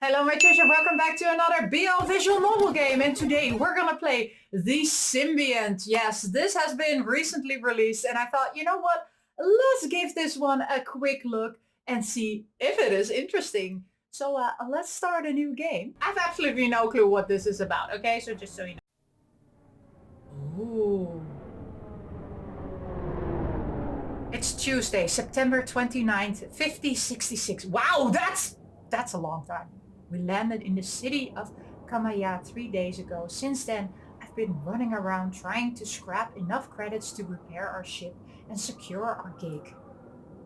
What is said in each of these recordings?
Hello my treasure, welcome back to another BL Visual mobile game, and today we're gonna play the Symbiant. Yes, this has been recently released and I thought, you know what, let's give this one a quick look and see if it is interesting. So let's start a new game. I have absolutely no clue what this is about, okay? So just so you know. Ooh. It's Tuesday, September 29th, 5066. Wow, that's a long time. We landed in the city of Kamaya 3 days ago. Since then, I've been running around trying to scrap enough credits to repair our ship and secure our gig.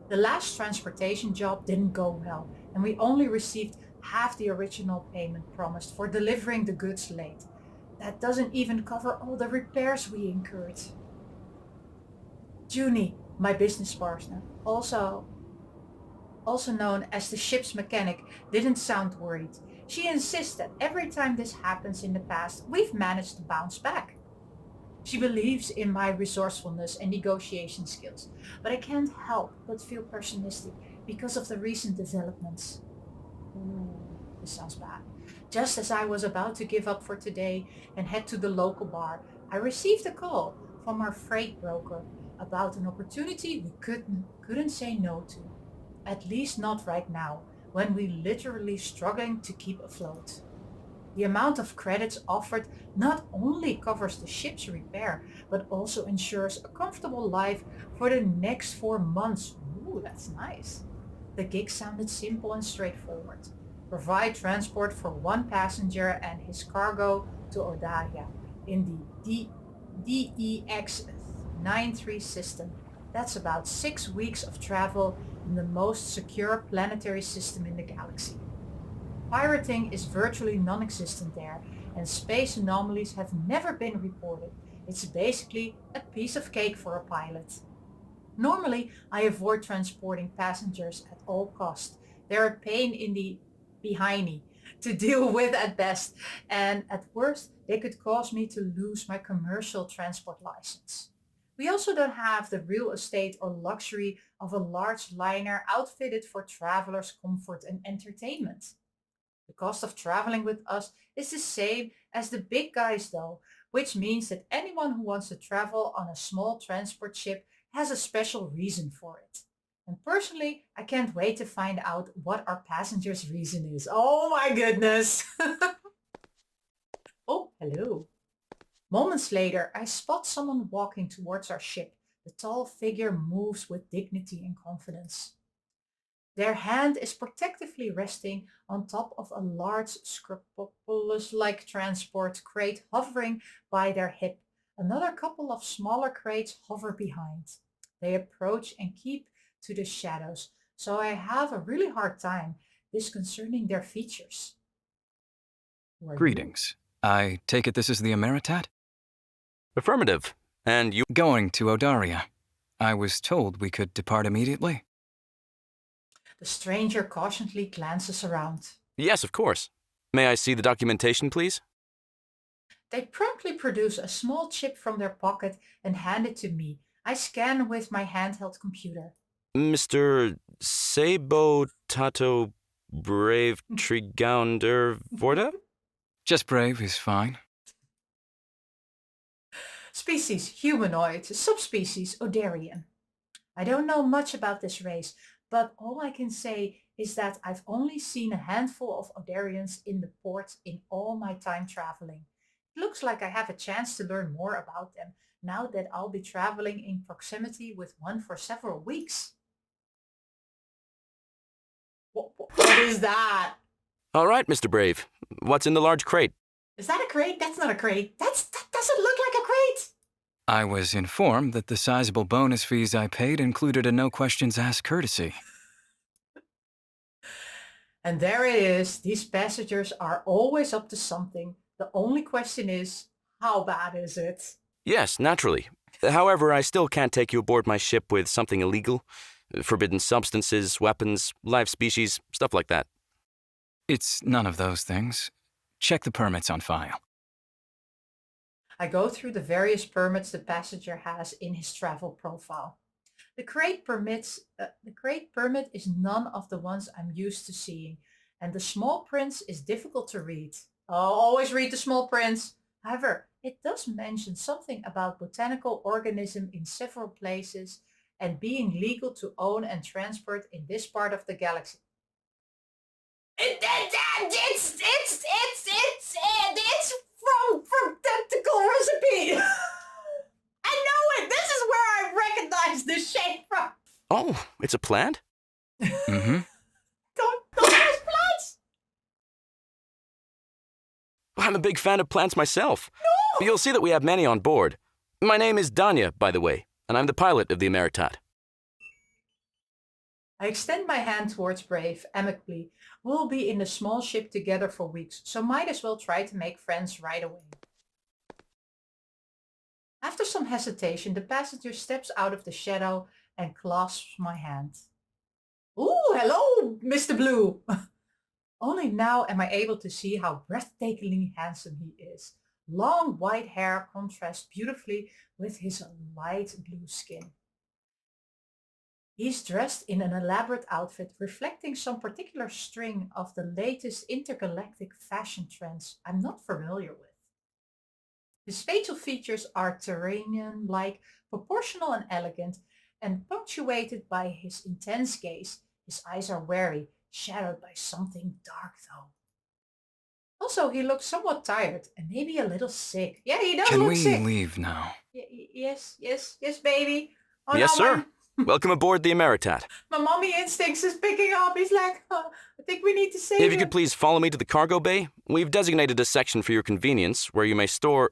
The last transportation job didn't go well, and we only received half the original payment promised for delivering the goods late. That doesn't even cover all the repairs we incurred. Junie, my business partner, also known as the ship's mechanic, didn't sound worried. She insists that every time this happens in the past, we've managed to bounce back. She believes in my resourcefulness and negotiation skills, but I can't help but feel pessimistic because of the recent developments. Ooh, this sounds bad. Just as I was about to give up for today and head to the local bar, I received a call from our freight broker about an opportunity we couldn't say no to. At least not right now, when we literally struggling to keep afloat. The amount of credits offered not only covers the ship's repair, but also ensures a comfortable life for the next 4 months. Ooh, that's nice. The gig sounded simple and straightforward. Provide transport for one passenger and his cargo to Odaria in the DEX-93 system. That's about 6 weeks of travel in the most secure planetary system in the galaxy. Pirating is virtually non-existent there, and space anomalies have never been reported. It's basically a piece of cake for a pilot. Normally, I avoid transporting passengers at all costs. They're a pain in the behindy to deal with at best, and at worst, they could cause me to lose my commercial transport license. We also don't have the real estate or luxury of a large liner outfitted for travelers' comfort and entertainment. The cost of traveling with us is the same as the big guys though, which means that anyone who wants to travel on a small transport ship has a special reason for it. And personally, I can't wait to find out what our passengers' reason is. Oh my goodness. Oh, hello. Moments later, I spot someone walking towards our ship. The tall figure moves with dignity and confidence. Their hand is protectively resting on top of a large scrupulous-like transport crate hovering by their hip. Another couple of smaller crates hover behind. They approach and keep to the shadows, so I have a really hard time disconcerting their features. Who are you? Greetings. I take it this is the Emeritat? Affirmative. And you? Going to Odaria. I was told we could depart immediately. The stranger cautiously glances around. Yes, of course. May I see the documentation, please? They promptly produce a small chip from their pocket and hand it to me. I scan with my handheld computer. Mr. Sabo Tato Brave Trigounder Vorda? Just brave is fine. Species humanoid, subspecies Odarian. I don't know much about this race, but all I can say is that I've only seen a handful of Odarians in the port in all my time traveling. It looks like I have a chance to learn more about them now that I'll be traveling in proximity with one for several weeks. What is that? All right, Mr. Brave. What's in the large crate? Is that a crate? That's not a crate. That doesn't look like a crate. I was informed that the sizable bonus fees I paid included a no questions asked courtesy. And there it is. These passengers are always up to something. The only question is, how bad is it? Yes, naturally. However, I still can't take you aboard my ship with something illegal. Forbidden substances, weapons, live species, stuff like that. It's none of those things. Check the permits on file. I go through the various permits the passenger has in his travel profile. The crate permit is none of the ones I'm used to seeing, and the small print is difficult to read. Oh, always read the small print. However, it does mention something about botanical organism in several places and being legal to own and transport in this part of the galaxy. It's from Tentacle Recipe. I know it. This is where I recognize this shape from. Oh, it's a plant? Mm-hmm. Don't use plants. I'm a big fan of plants myself. No! You'll see that we have many on board. My name is Danya, by the way, and I'm the pilot of the Emeritat. I extend my hand towards Brave, amicably. We'll be in the small ship together for weeks, so might as well try to make friends right away. After some hesitation, the passenger steps out of the shadow and clasps my hand. Ooh, hello, Mr. Blue. Only now am I able to see how breathtakingly handsome he is. Long white hair contrasts beautifully with his light blue skin. He's dressed in an elaborate outfit reflecting some particular string of the latest intergalactic fashion trends I'm not familiar with. His facial features are Terranian-like, proportional and elegant, and punctuated by his intense gaze. His eyes are wary, shadowed by something dark though. Also, he looks somewhat tired and maybe a little sick. Yeah, he does Can look we sick. leave now? Yes, baby. Oh, Yes, no, sir. Welcome aboard the Emeritat. My mommy instincts is picking up. He's like, I think we need to save If you him. could please follow me to the cargo bay, we've designated a section for your convenience where you may store...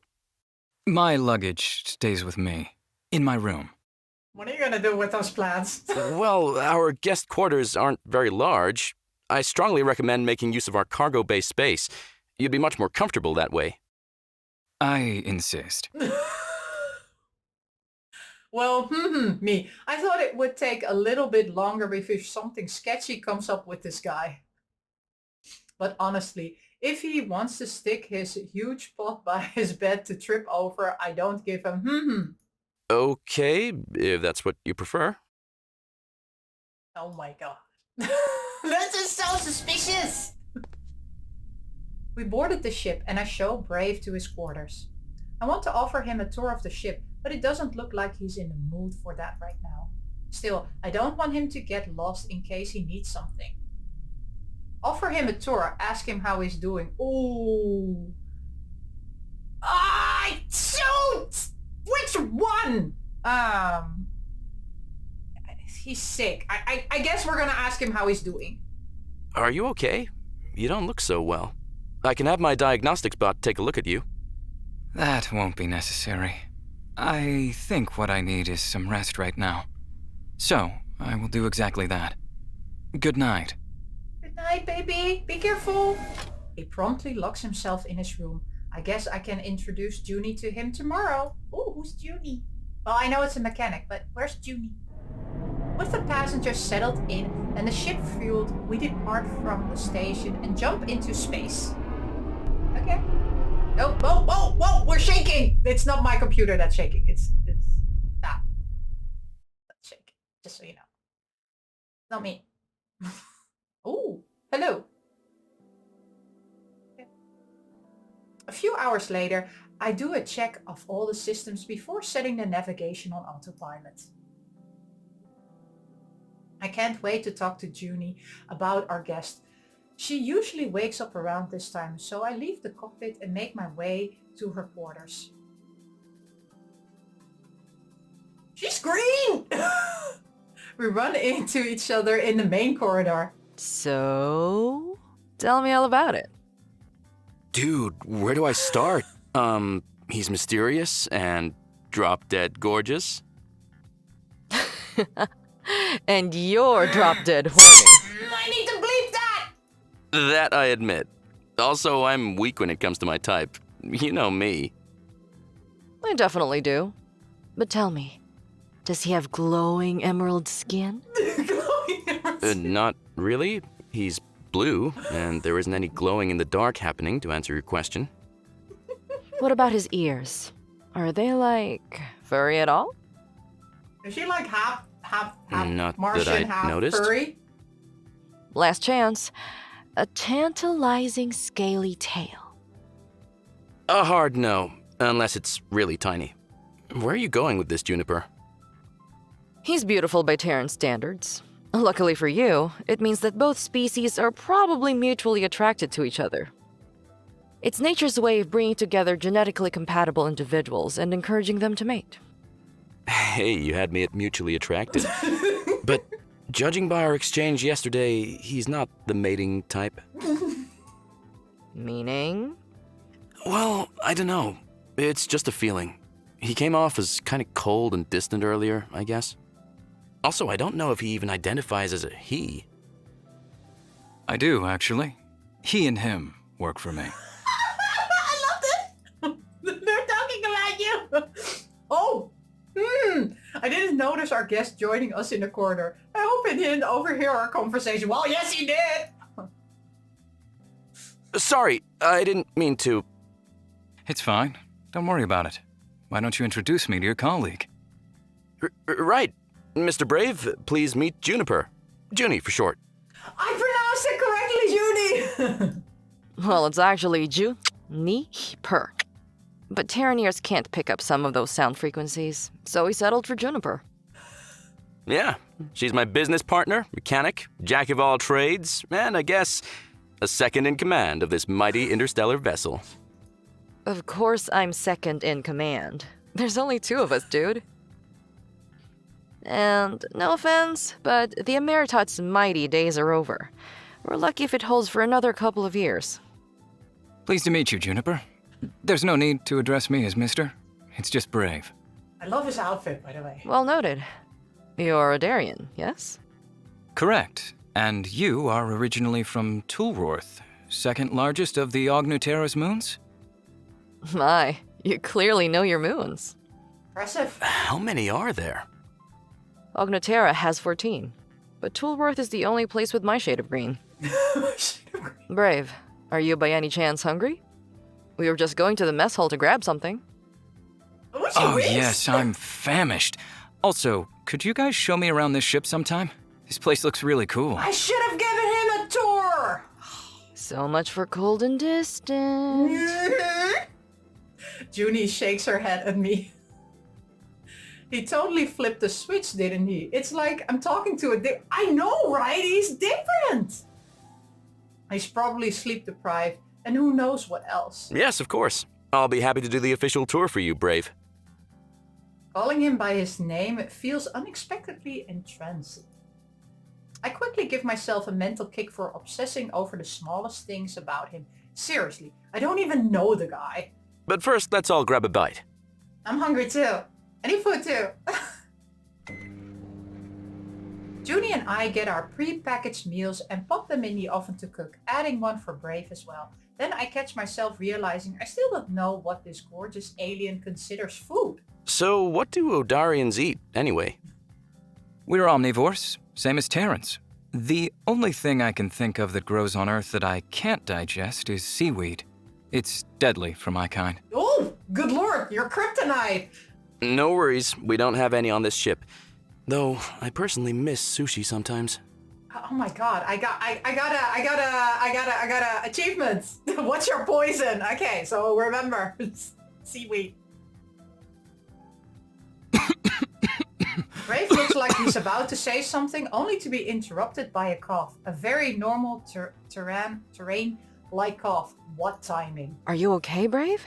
My luggage stays with me, in my room. What are you going to do with those plants? Well, our guest quarters aren't very large. I strongly recommend making use of our cargo bay space. You'd be much more comfortable that way. I insist. Well, me. I thought it would take a little bit longer before something sketchy comes up with this guy. But honestly, if he wants to stick his huge pot by his bed to trip over, I don't give him Okay, if that's what you prefer. Oh my god. This is so suspicious! We boarded the ship and I show Brave to his quarters. I want to offer him a tour of the ship, but it doesn't look like he's in the mood for that right now. Still, I don't want him to get lost in case he needs something. Offer him a tour, ask him how he's doing. Ooh. Shoot! Which one? He's sick. I guess we're gonna ask him how he's doing. Are you okay? You don't look so well. I can have my diagnostics bot take a look at you. That won't be necessary. I think what I need is some rest right now. So, I will do exactly that. Good night. Good night, baby. Be careful. He promptly locks himself in his room. I guess I can introduce Junie to him tomorrow. Oh, who's Junie? Well, I know it's a mechanic, but where's Junie? With the passengers settled in and the ship fueled, we depart from the station and jump into space. Okay. Oh, whoa, we're shaking! It's not my computer that's shaking. It's that. That's shaking, just so you know. Not me. Oh, hello. Okay. A few hours later, I do a check of all the systems before setting the navigation on autopilot. I can't wait to talk to Junie about our guest. She usually wakes up around this time, so I leave the cockpit and make my way to her quarters. She's green! We run into each other in the main corridor. So, tell me all about it. Dude, where do I start? He's mysterious and drop-dead gorgeous. And you're drop-dead horny. I need to bleep that! That I admit. Also, I'm weak when it comes to my type. You know me. I definitely do. But tell me, does he have glowing emerald skin? Not really. He's blue, and there isn't any glowing in the dark happening, to answer your question. What about his ears? Are they, like, furry at all? Is she like half Not Martian, that I half noticed. furry? Last chance. A tantalizing scaly tail. A hard no, unless it's really tiny. Where are you going with this, Juniper? He's beautiful by Terran standards. Luckily for you, it means that both species are probably mutually attracted to each other. It's nature's way of bringing together genetically compatible individuals and encouraging them to mate. Hey, you had me at mutually attracted. But judging by our exchange yesterday, he's not the mating type. Meaning? Well, I don't know. It's just a feeling. He came off as kind of cold and distant earlier, I guess. Also, I don't know if he even identifies as a he. I do, actually. He and him work for me. I love this! They're talking about you! Oh! I didn't notice our guest joining us in the corner. I hope he didn't overhear our conversation. Well, yes, he did! Sorry, I didn't mean to. It's fine. Don't worry about it. Why don't you introduce me to your colleague? Right. Mr. Brave, please meet Juniper. Junie for short. I pronounced it correctly, Junie! Well, it's actually Juniper. But Terraniers can't pick up some of those sound frequencies, so he settled for Juniper. Yeah, she's my business partner, mechanic, jack of all trades, and I guess a second in command of this mighty interstellar vessel. Of course I'm second in command. There's only 2 of us, dude. And no offense, but the Emeritot's mighty days are over. We're lucky if it holds for another couple of years. Pleased to meet you, Juniper. There's no need to address me as Mr. It's just Brave. I love his outfit, by the way. Well noted. You're a Darien, yes? Correct. And you are originally from Tulworth, second largest of the Ognutera's moons? My, you clearly know your moons. Impressive. How many are there? Ognutera has 14, but Tulworth is the only place with my shade of green. Brave, are you by any chance hungry? We were just going to the mess hall to grab something. Oh, yes, I'm famished. Also, could you guys show me around this ship sometime? This place looks really cool. I should have given him a tour! So much for cold and distant. Junie shakes her head at me. He totally flipped the switch, didn't he? It's like I'm talking to a I know, right? He's different! He's probably sleep deprived, and who knows what else. Yes, of course. I'll be happy to do the official tour for you, Brave. Calling him by his name feels unexpectedly entrancing. I quickly give myself a mental kick for obsessing over the smallest things about him. Seriously, I don't even know the guy. But first, let's all grab a bite. I'm hungry too. Any food too. Junie and I get our pre-packaged meals and pop them in the oven to cook, adding one for Brave as well. Then I catch myself realizing I still don't know what this gorgeous alien considers food. So, what do Odarians eat, anyway? We're omnivores, same as Terrans. The only thing I can think of that grows on Earth that I can't digest is seaweed. It's deadly for my kind. Oh, good lord, you're kryptonite! No worries, we don't have any on this ship. Though, I personally miss sushi sometimes. Oh my god, I got a achievement. What's your poison? Okay, so remember, seaweed. Brave looks like he's about to say something, only to be interrupted by a cough. A very normal terrain-like cough. What timing? Are you okay, Brave?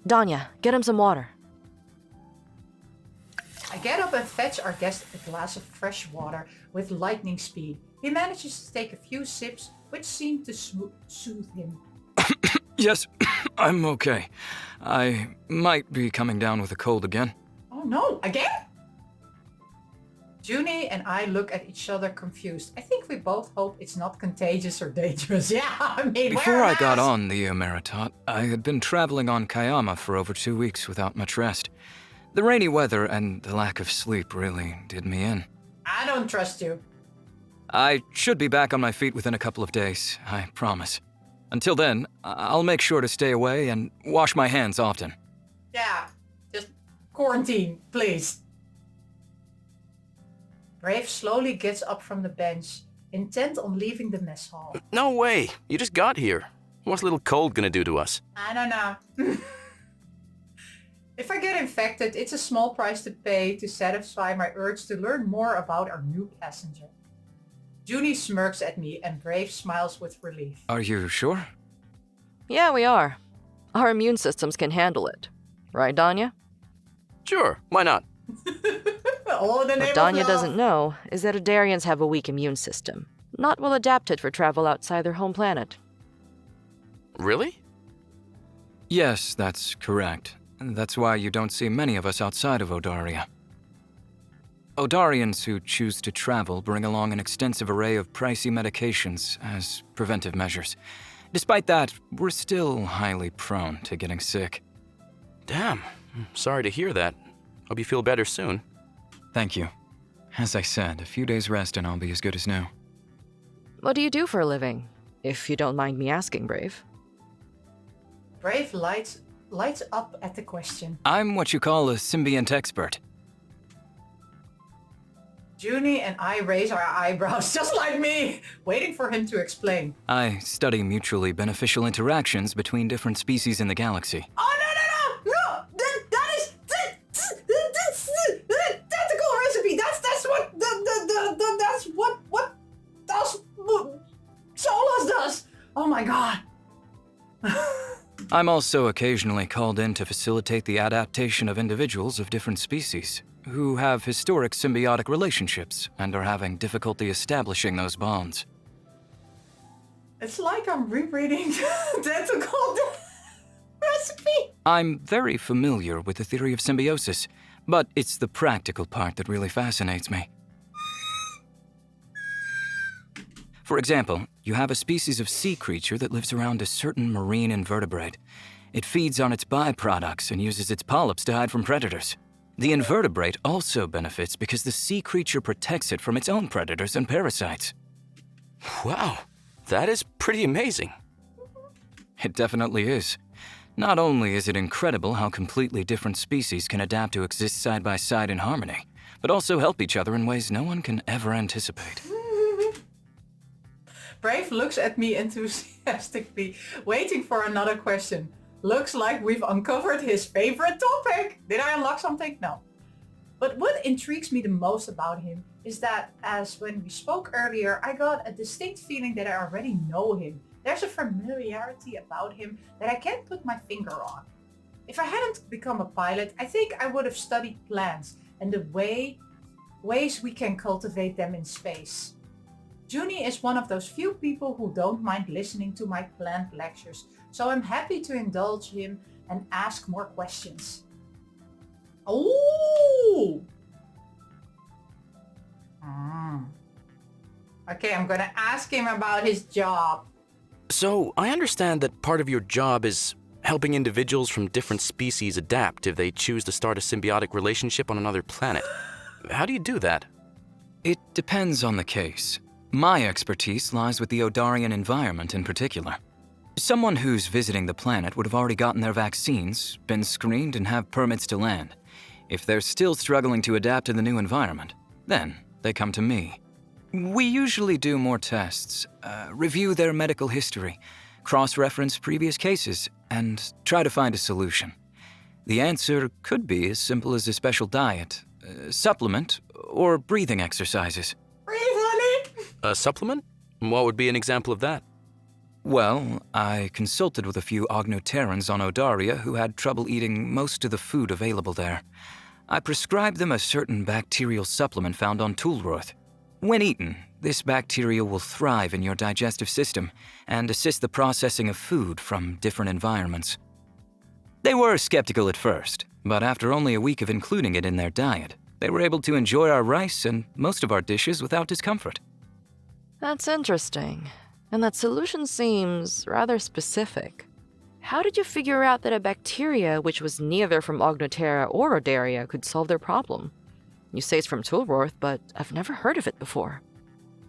Danya, get him some water. I get up and fetch our guest a glass of fresh water with lightning speed. He manages to take a few sips, which seem to soothe him. Yes, I'm okay. I might be coming down with a cold again. Oh no, again? Junie and I look at each other confused. I think we both hope it's not contagious or dangerous. Yeah, I mean, Before I got on the Emeritot, I had been traveling on Kayama for over 2 weeks without much rest. The rainy weather and the lack of sleep really did me in. I don't trust you. I should be back on my feet within a couple of days, I promise. Until then, I'll make sure to stay away and wash my hands often. Yeah, just quarantine, please. Brave slowly gets up from the bench. intent on leaving the mess hall. No way! You just got here. What's a little cold gonna do to us? I don't know. If I get infected, it's a small price to pay to satisfy my urge to learn more about our new passenger. Junie smirks at me and Brave smiles with relief. Are you sure? Yeah, we are. Our immune systems can handle it. Right, Danya? Sure, why not? Oh, the name What of Danya love. doesn't know is that Adarians have a weak immune system, not well adapted for travel outside their home planet. Really? Yes, that's correct. That's why you don't see many of us outside of Odaria. Odarians who choose to travel bring along an extensive array of pricey medications as preventive measures. Despite that, we're still highly prone to getting sick. Damn, sorry to hear that. Hope you feel better soon. Thank you. As I said, a few days rest and I'll be as good as new. What do you do for a living, if you don't mind me asking, Brave? Brave lights up at the question. I'm what you call a symbiant expert. Junie and I raise our eyebrows, just like me, waiting for him to explain. I study mutually beneficial interactions between different species in the galaxy. Oh, no! That is tentacle recipe. That's what Solos does. Oh my god. I'm also occasionally called in to facilitate the adaptation of individuals of different species who have historic symbiotic relationships and are having difficulty establishing those bonds. It's like I'm rereading tentacle recipe. I'm very familiar with the theory of symbiosis, but it's the practical part that really fascinates me. For example, you have a species of sea creature that lives around a certain marine invertebrate. It feeds on its byproducts and uses its polyps to hide from predators. The invertebrate also benefits because the sea creature protects it from its own predators and parasites. Wow, that is pretty amazing. It definitely is. Not only is it incredible how completely different species can adapt to exist side by side in harmony, but also help each other in ways no one can ever anticipate. Brave looks at me enthusiastically, waiting for another question. Looks like we've uncovered his favorite topic. Did I unlock something? No. But what intrigues me the most about him is that, as when we spoke earlier, I got a distinct feeling that I already know him. There's a familiarity about him that I can't put my finger on. If I hadn't become a pilot, I think I would have studied plants and the ways we can cultivate them in space. Junie is one of those few people who don't mind listening to my plant lectures, so I'm happy to indulge him and ask more questions. Oh! Okay, I'm gonna ask him about his job. So, I understand that part of your job is helping individuals from different species adapt if they choose to start a symbiotic relationship on another planet. How do you do that? It depends on the case. My expertise lies with the Odarian environment in particular. Someone who's visiting the planet would have already gotten their vaccines, been screened, and have permits to land. If they're still struggling to adapt to the new environment, then they come to me. We usually do more tests, review their medical history, cross-reference previous cases, and try to find a solution. The answer could be as simple as a special diet, supplement, or breathing exercises. Breathe, honey! A supplement? What would be an example of that? Well, I consulted with a few Ognoterans on Odaria who had trouble eating most of the food available there. I prescribed them a certain bacterial supplement found on Toolworth. When eaten, this bacteria will thrive in your digestive system and assist the processing of food from different environments. They were skeptical at first, but after only a week of including it in their diet, they were able to enjoy our rice and most of our dishes without discomfort. That's interesting. And that solution seems rather specific. How did you figure out that a bacteria which was neither from Ognotera or Odaria could solve their problem? You say it's from Toolworth, but I've never heard of it before.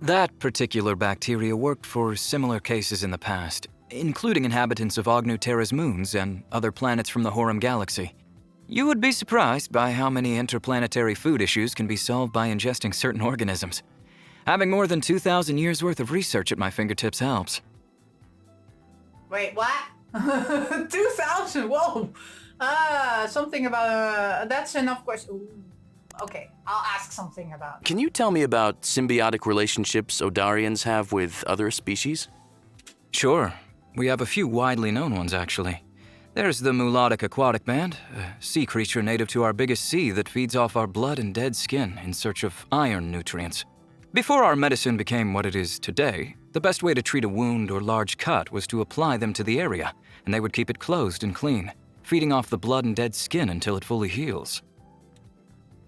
That particular bacteria worked for similar cases in the past, including inhabitants of Ognotera's moons and other planets from the Horum galaxy. You would be surprised by how many interplanetary food issues can be solved by ingesting certain organisms. Having more than 2,000 years worth of research at my fingertips helps. Wait, what? 2,000, whoa! Something about, that's enough question. Ooh. Okay, I'll ask something about. Can you tell me about symbiotic relationships Odarians have with other species? Sure. We have a few widely known ones, actually. There's the Mulodic aquatic band, a sea creature native to our biggest sea that feeds off our blood and dead skin in search of iron nutrients. Before our medicine became what it is today, the best way to treat a wound or large cut was to apply them to the area, and they would keep it closed and clean, feeding off the blood and dead skin until it fully heals.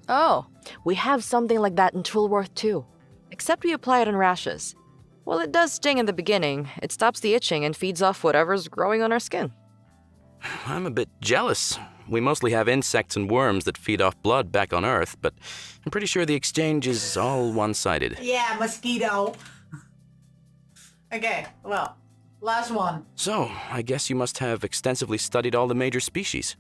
Oh, we have something like that in Trulworth too. Except we apply it on rashes. While it does sting in the beginning, it stops the itching and feeds off whatever's growing on our skin. I'm a bit jealous. We mostly have insects and worms that feed off blood back on Earth, but I'm pretty sure the exchange is all one-sided. Yeah, mosquito. Okay, well, last one. So, I guess you must have extensively studied all the major species.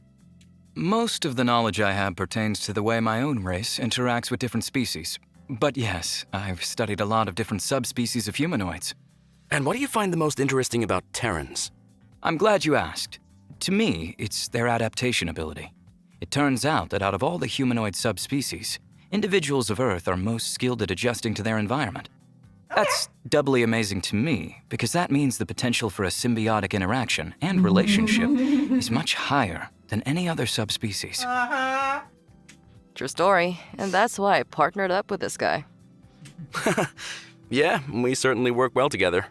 Most of the knowledge I have pertains to the way my own race interacts with different species. But yes, I've studied a lot of different subspecies of humanoids. And what do you find the most interesting about Terrans? I'm glad you asked. To me, it's their adaptation ability. It turns out that out of all the humanoid subspecies, individuals of Earth are most skilled at adjusting to their environment. That's doubly amazing to me, because that means the potential for a symbiotic interaction and relationship is much higher than any other subspecies. True story, and that's why I partnered up with this guy. Yeah, we certainly work well together.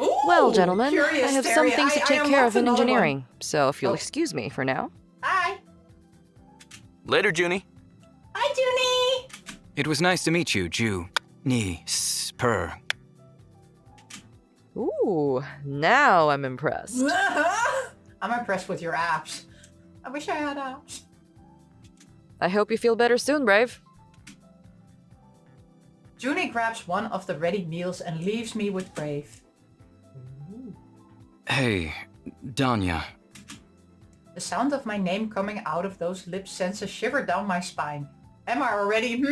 Ooh, Well, gentlemen, curious, I have Terry. some things to I take care unlocked of in another one. engineering, so if you'll Oh. excuse me for now. Hi. Later, Junie. Hi, Junie. It was nice to meet you, Ju-Ni-S-Per. Ooh, now I'm impressed. I'm impressed with your abs. I wish I had abs. I hope you feel better soon, Brave. Junie grabs one of the ready meals and leaves me with Brave. Hey, Danya. The sound of my name coming out of those lips sends a shiver down my spine. Am I already?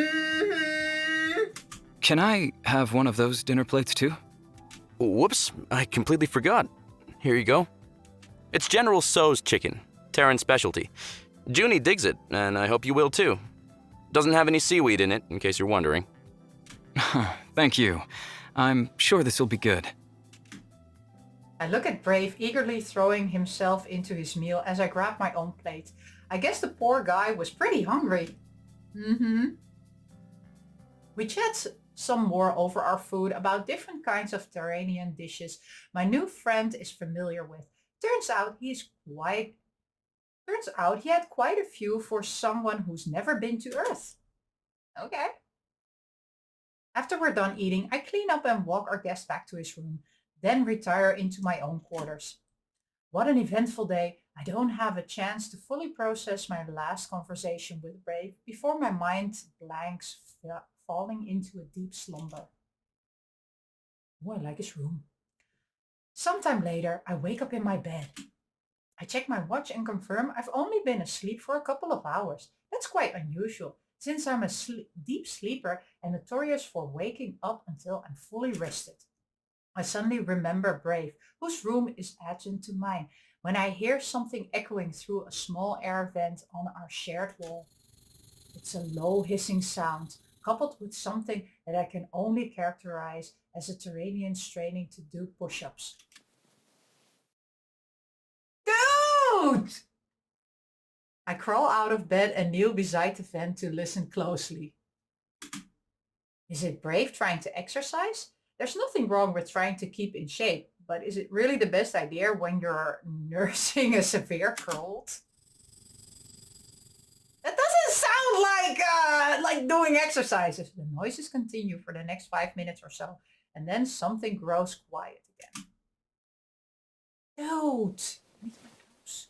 Can I have one of those dinner plates too? Whoops, I completely forgot. Here you go. It's General So's chicken, Terran specialty. Junie digs it, and I hope you will too. Doesn't have any seaweed in it, in case you're wondering. Thank you. I'm sure this will be good. I look at Brave eagerly throwing himself into his meal as I grab my own plate. I guess the poor guy was pretty hungry. We chat some more over our food about different kinds of Terranian dishes my new friend is familiar with. Turns out he had quite a few for someone who's never been to Earth. Okay. After we're done eating, I clean up and walk our guest back to his room, then retire into my own quarters. What an eventful day. I don't have a chance to fully process my last conversation with Brave before my mind blanks, falling into a deep slumber. Oh, I like his room. Sometime later, I wake up in my bed. I check my watch and confirm I've only been asleep for a couple of hours. That's quite unusual, since I'm a deep sleeper and notorious for waking up until I'm fully rested. I suddenly remember Brave, whose room is adjacent to mine, when I hear something echoing through a small air vent on our shared wall. It's a low hissing sound, coupled with something that I can only characterize as a Terranian straining to do push-ups. Dude! I crawl out of bed and kneel beside the vent to listen closely. Is it Brave trying to exercise? There's nothing wrong with trying to keep in shape, but is it really the best idea when you're nursing a severe cold? That doesn't sound like doing exercises. The noises continue for the next 5 minutes or so, and then something grows quiet again. Dude, I need my nose.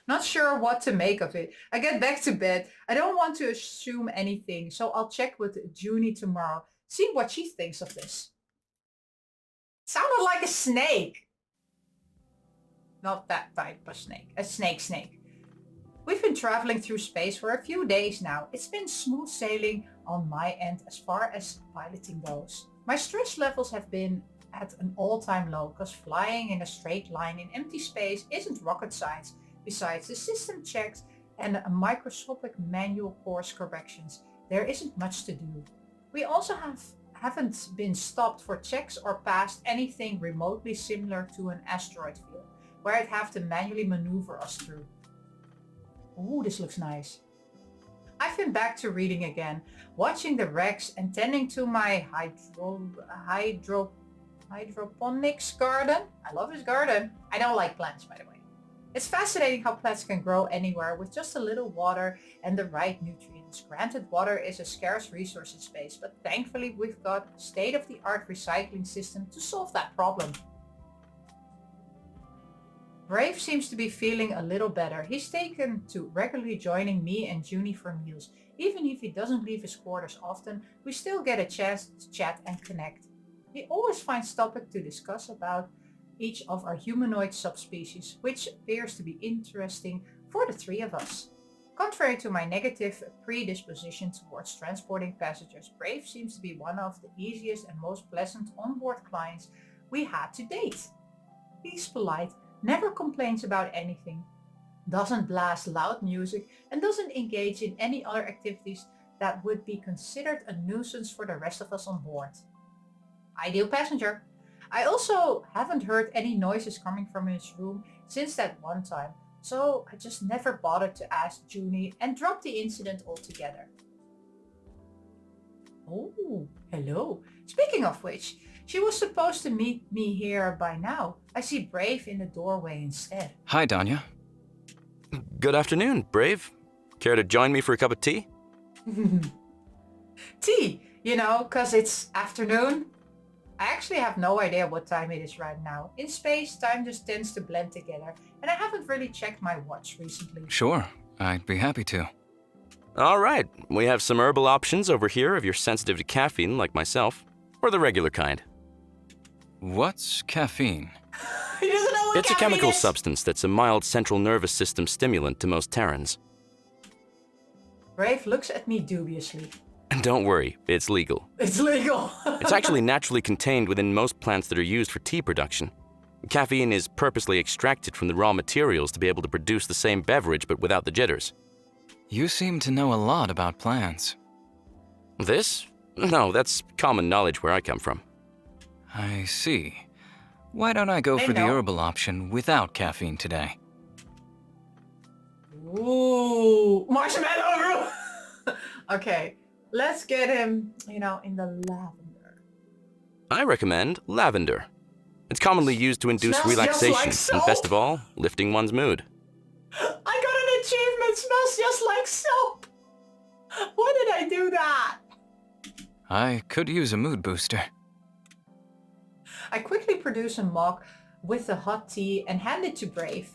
Not sure what to make of it. I get back to bed. I don't want to assume anything, so I'll check with Junie tomorrow, see what she thinks of this. Sounded like a snake. Not that type of snake. A snake. We've been traveling through space for a few days now. It's been smooth sailing on my end as far as piloting goes. My stress levels have been at an all-time low because flying in a straight line in empty space isn't rocket science. Besides the system checks and microscopic manual course corrections, there isn't much to do. We also haven't been stopped for checks or passed anything remotely similar to an asteroid field, where I'd have to manually maneuver us through. Ooh, this looks nice. I've been back to reading again, watching the wrecks and tending to my hydroponics garden. I love this garden. I don't like plants, by the way. It's fascinating how plants can grow anywhere with just a little water and the right nutrients. Granted, water is a scarce resource in space, but thankfully we've got a state-of-the-art recycling system to solve that problem. Brave seems to be feeling a little better. He's taken to regularly joining me and Junie for meals. Even if he doesn't leave his quarters often, we still get a chance to chat and connect. He always finds topic to discuss about each of our humanoid subspecies, which appears to be interesting for the three of us. Contrary to my negative predisposition towards transporting passengers, Brave seems to be one of the easiest and most pleasant onboard clients we had to date. He's polite, never complains about anything, doesn't blast loud music, and doesn't engage in any other activities that would be considered a nuisance for the rest of us on board. Ideal passenger. I also haven't heard any noises coming from his room since that one time, so I just never bothered to ask Junie and dropped the incident altogether. Oh, hello. Speaking of which, she was supposed to meet me here by now. I see Brave in the doorway instead. Hi, Danya. Good afternoon, Brave. Care to join me for a cup of tea? Tea, you know, 'cause it's afternoon. I actually have no idea what time it is right now. In space, time just tends to blend together, and I haven't really checked my watch recently. Sure, I'd be happy to. All right, we have some herbal options over here if you're sensitive to caffeine like myself, or the regular kind. What's caffeine? He doesn't know what It's a caffeine chemical is. substance that's a mild central nervous system stimulant to most Terrans. Brave looks at me dubiously. And don't worry, it's legal. It's legal. It's actually naturally contained within most plants that are used for tea production. Caffeine is purposely extracted from the raw materials to be able to produce the same beverage but without the jitters. You seem to know a lot about plants. This? No, that's common knowledge where I come from. I see. Why don't I go I for the know. herbal option without caffeine today? Ooh, marshmallow. Okay, let's get him, in the lavender. I recommend lavender. It's commonly used to induce Smells just relaxation like and, soap. best of all, lifting one's mood. I got an achievement. Smells just like soap. Why did I do that? I could use a mood booster. I quickly produce a mug with the hot tea and hand it to Brave.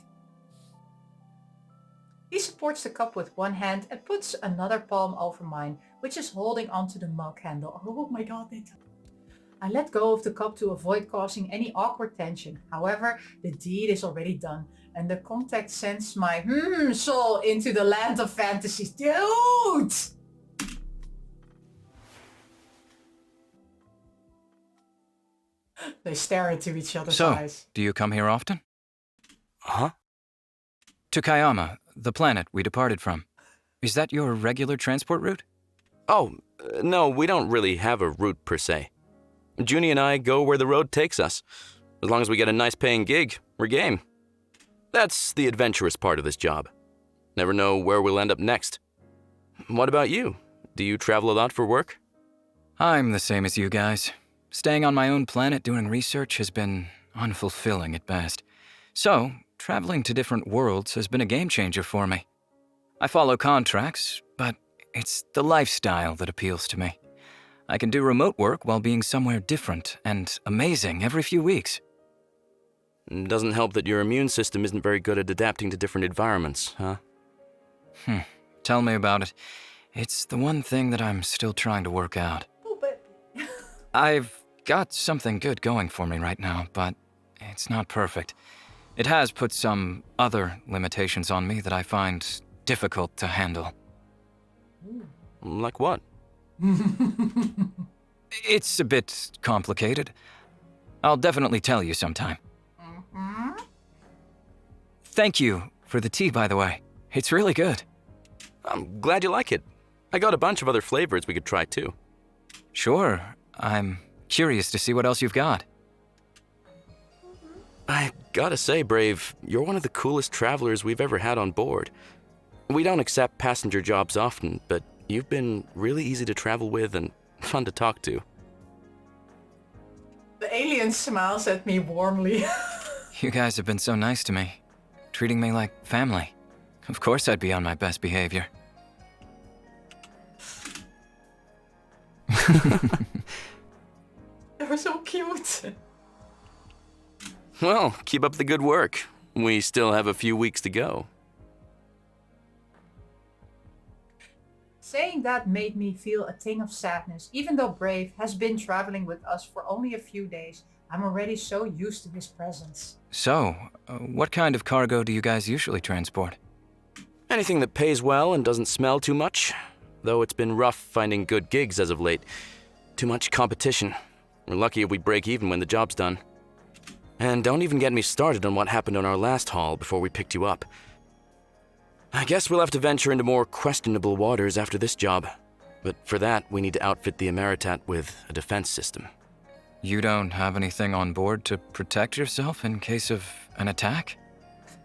He supports the cup with one hand and puts another palm over mine, which is holding onto the mug handle. Oh my god. I let go of the cup to avoid causing any awkward tension. However, the deed is already done, and the contact sends my soul into the land of fantasies. Dude! They stare into each other's So, eyes. do you come here often? Huh? To Kayama, the planet we departed from. Is that your regular transport route? Oh, no, we don't really have a route per se. Junie and I go where the road takes us. As long as we get a nice paying gig, we're game. That's the adventurous part of this job. Never know where we'll end up next. What about you? Do you travel a lot for work? I'm the same as you guys. Staying on my own planet doing research has been unfulfilling at best. So, traveling to different worlds has been a game changer for me. I follow contracts, but it's the lifestyle that appeals to me. I can do remote work while being somewhere different and amazing every few weeks. Doesn't help that your immune system isn't very good at adapting to different environments, huh? Tell me about it. It's the one thing that I'm still trying to work out. Oh, but I've got something good going for me right now, but it's not perfect. It has put some other limitations on me that I find difficult to handle. Like what? It's a bit complicated. I'll definitely tell you sometime. Thank you for the tea, by the way. It's really good. I'm glad you like it. I got a bunch of other flavors we could try too. Sure, I'm curious to see what else you've got. I gotta say, Brave, you're one of the coolest travelers we've ever had on board. We don't accept passenger jobs often, but you've been really easy to travel with and fun to talk to. The alien smiles at me warmly. You guys have been so nice to me, treating me like family. Of course I'd be on my best behavior. They were so cute. Well, keep up the good work. We still have a few weeks to go. Saying that made me feel a ting of sadness. Even though Brave has been traveling with us for only a few days, I'm already so used to his presence. So, what kind of cargo do you guys usually transport? Anything that pays well and doesn't smell too much. Though it's been rough finding good gigs as of late. Too much competition. We're lucky if we break even when the job's done. And don't even get me started on what happened on our last haul before we picked you up. I guess we'll have to venture into more questionable waters after this job. But for that, we need to outfit the Emeritat with a defense system. You don't have anything on board to protect yourself in case of an attack?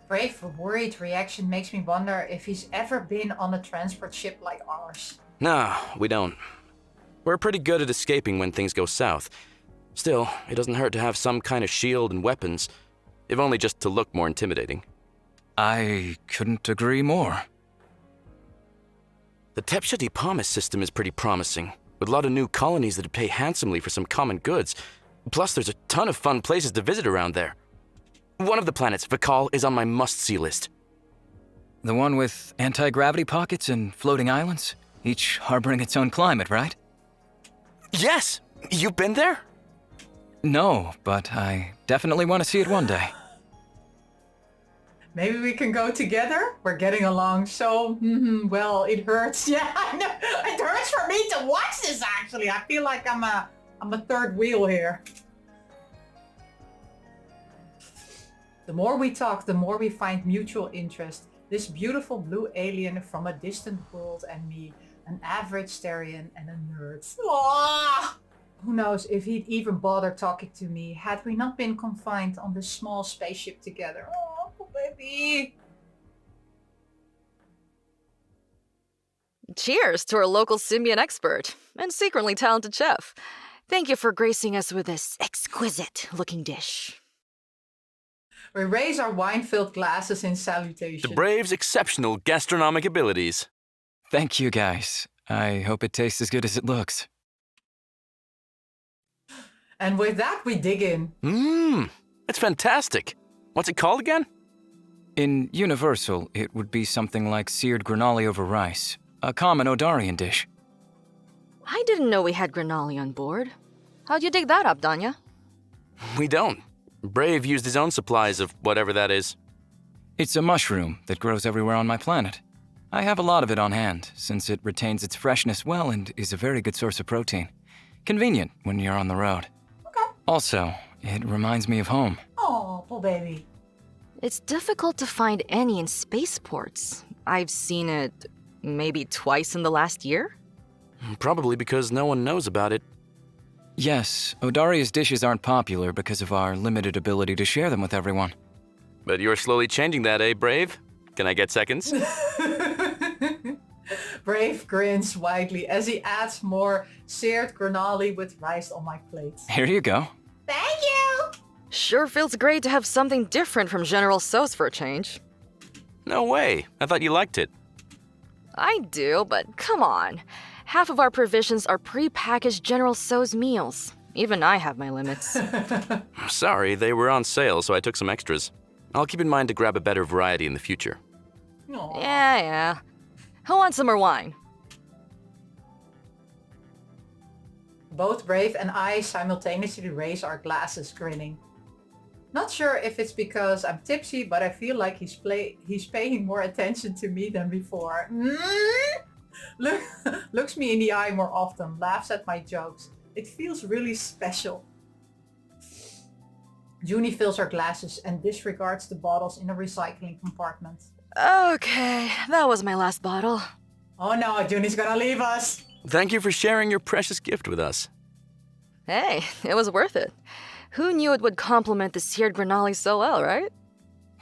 Brave's worried reaction makes me wonder if he's ever been on a transport ship like ours. No, we don't. We're pretty good at escaping when things go south. Still, it doesn't hurt to have some kind of shield and weapons, if only just to look more intimidating. I couldn't agree more. The Tepshati Pomis system is pretty promising, with a lot of new colonies that'd pay handsomely for some common goods. Plus, there's a ton of fun places to visit around there. One of the planets, Vakal, is on my must-see list. The one with anti-gravity pockets and floating islands? Each harboring its own climate, right? Yes! You've been there? No, but I definitely want to see it one day. Maybe we can go together? We're getting along so, well, it hurts. Yeah, I know. It hurts for me to watch this, actually. I feel like I'm a third wheel here. The more we talk, the more we find mutual interest. This beautiful blue alien from a distant world and me, an average Starian and a nerd. Aww! Who knows if he'd even bother talking to me had we not been confined on this small spaceship together. Oh, poor baby. Cheers to our local Symbiant expert and secretly talented chef. Thank you for gracing us with this exquisite-looking dish. We raise our wine-filled glasses in salutation. The Brave's exceptional gastronomic abilities. Thank you, guys. I hope it tastes as good as it looks. And with that, we dig in. It's fantastic. What's it called again? In Universal, it would be something like seared granoli over rice, a common Odarian dish. I didn't know we had granoli on board. How'd you dig that up, Danya? We don't. Brave used his own supplies of whatever that is. It's a mushroom that grows everywhere on my planet. I have a lot of it on hand, since it retains its freshness well and is a very good source of protein. Convenient when you're on the road. Okay. Also, it reminds me of home. Oh, poor baby. It's difficult to find any in spaceports. I've seen it maybe twice in the last year. Probably because no one knows about it. Yes, Odaria's dishes aren't popular because of our limited ability to share them with everyone. But you're slowly changing that, eh, Brave? Can I get seconds? Brave grins widely as he adds more seared granoli with rice on my plate. Here you go. Thank you! Sure feels great to have something different from General Tso's for a change. No way. I thought you liked it. I do, but come on. Half of our provisions are pre-packaged General Tso's meals. Even I have my limits. Sorry, they were on sale, so I took some extras. I'll keep in mind to grab a better variety in the future. Aww. Yeah. Who wants some more wine? Both Brave and I simultaneously raise our glasses, grinning. Not sure if it's because I'm tipsy, but I feel like he's paying more attention to me than before. Look, looks me in the eye more often, laughs at my jokes. It feels really special. Junie fills her glasses and disregards the bottles in a recycling compartment. Okay, that was my last bottle. Oh no, Junie's gonna leave us. Thank you for sharing your precious gift with us. Hey, it was worth it. Who knew it would complement the seared granoli so well, right?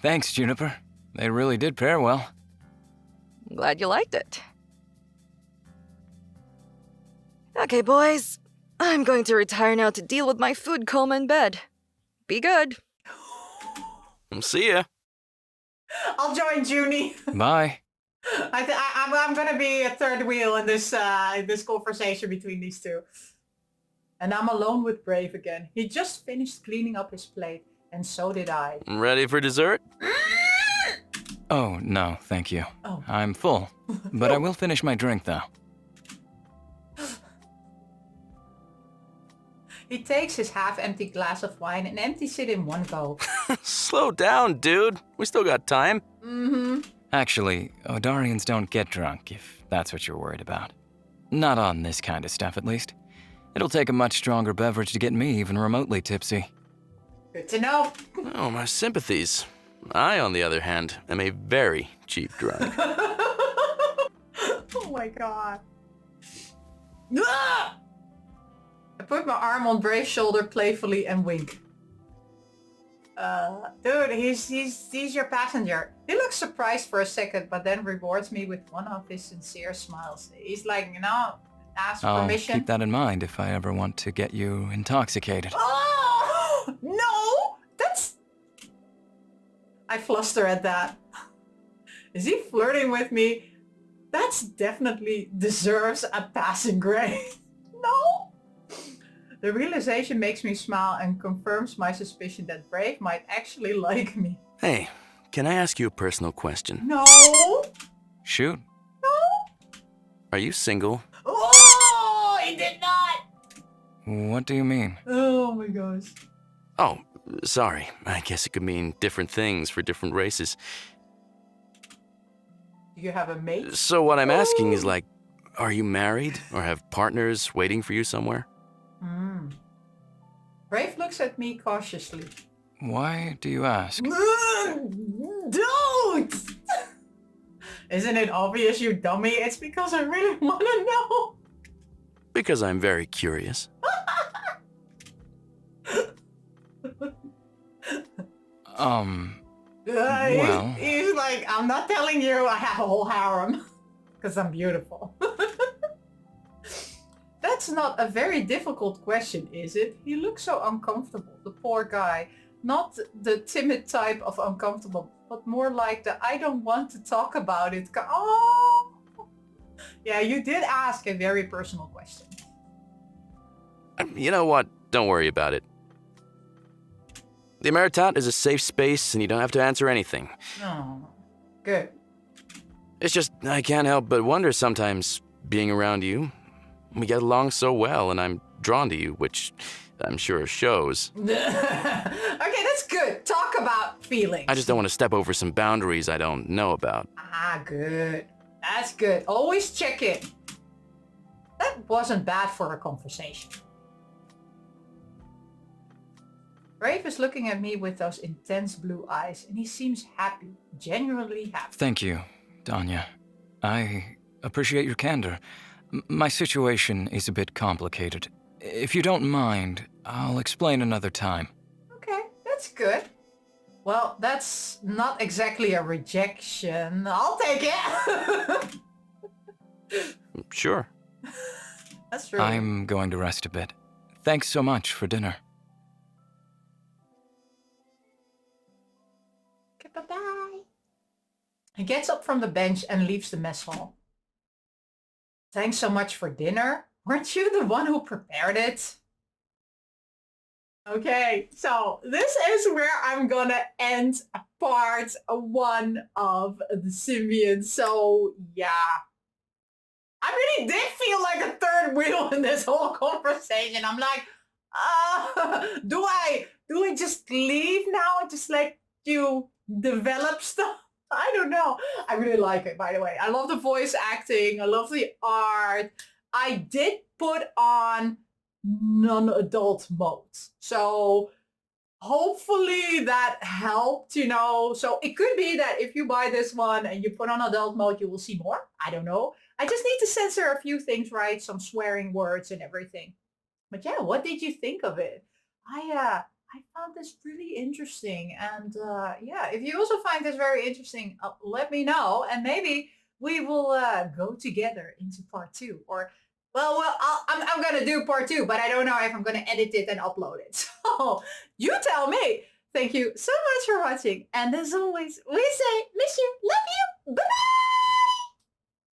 Thanks, Juniper. They really did pair well. Glad you liked it. Okay, boys. I'm going to retire now to deal with my food coma in bed. Be good. See ya. I'll join Junie. Bye. I'm gonna be a third wheel in this conversation between these two. And I'm alone with Brave again. He just finished cleaning up his plate, and so did I. Ready for dessert? Oh, no, thank you. Oh. I'm full, but I will finish my drink, though. He takes his half-empty glass of wine and empties it in one go. Slow down, dude. We still got time. Mm-hmm. Actually, Odarians don't get drunk, if that's what you're worried about. Not on this kind of stuff, at least. It'll take a much stronger beverage to get me even remotely tipsy. Good to know. Oh, my sympathies. I, on the other hand, am a very cheap drunk. Oh my god. Ah! I put my arm on Brave's shoulder playfully and wink. Dude, he's your passenger. He looks surprised for a second, but then rewards me with one of his sincere smiles. He's like, ask I'll permission. keep that in mind if I ever want to get you intoxicated. Oh, no! That's... I fluster at that. Is he flirting with me? That's definitely deserves a passing grade. No! The realization makes me smile and confirms my suspicion that Brave might actually like me. Hey, can I ask you a personal question? No! Shoot. No! Are you single? Oh, he did not! What do you mean? Oh my gosh. Oh, sorry. I guess it could mean different things for different races. Do you have a mate? So what I'm asking is like, are you married or have partners waiting for you somewhere? Brave looks at me cautiously. Why do you ask? Don't! Isn't it obvious, you dummy? It's because I really want to know. Because I'm very curious. Well... He's like, I'm not telling you I have a whole harem. Because I'm beautiful. That's not a very difficult question, is it? He looks so uncomfortable, the poor guy. Not the timid type of uncomfortable, but more like the I don't want to talk about it. Oh! Yeah, you did ask a very personal question. You know what? Don't worry about it. The Emeritat is a safe space and you don't have to answer anything. Oh, good. It's just, I can't help but wonder sometimes, being around you. We get along so well and I'm drawn to you, which I'm sure shows. Okay, that's good. Talk about feelings. I just don't want to step over some boundaries I don't know about. Ah, good. That's good. Always check in. That wasn't bad for a conversation. Brave is looking at me with those intense blue eyes, and he seems happy, genuinely happy. Thank you, Danya. I appreciate your candor. My situation is a bit complicated. If you don't mind, I'll explain another time. Okay, that's good. Well, that's not exactly a rejection. I'll take it. Sure. That's true. I'm going to rest a bit. Thanks so much for dinner. Okay, bye-bye. He gets up from the bench and leaves the mess hall. Thanks so much for dinner. Weren't you the one who prepared it? Okay, so this is where I'm gonna end part 1 of the Symbiant. So yeah, I really did feel like a third wheel in this whole conversation. I'm like, do I just leave now and just let you develop stuff? I don't know. I really like it, by the way. I love the voice acting. I love the art. I did put on non-adult mode. So hopefully that helped, you know. So it could be that if you buy this one and you put on adult mode, you will see more. I don't know. I just need to censor a few things, right? Some swearing words and everything. But yeah, what did you think of it? I found this really interesting, and yeah, if you also find this very interesting, let me know, and maybe we will go together into part two. Or I'm gonna do part two, but I don't know if I'm gonna edit it and upload it. So you tell me. Thank you so much for watching, and as always, we say miss you, love you, bye.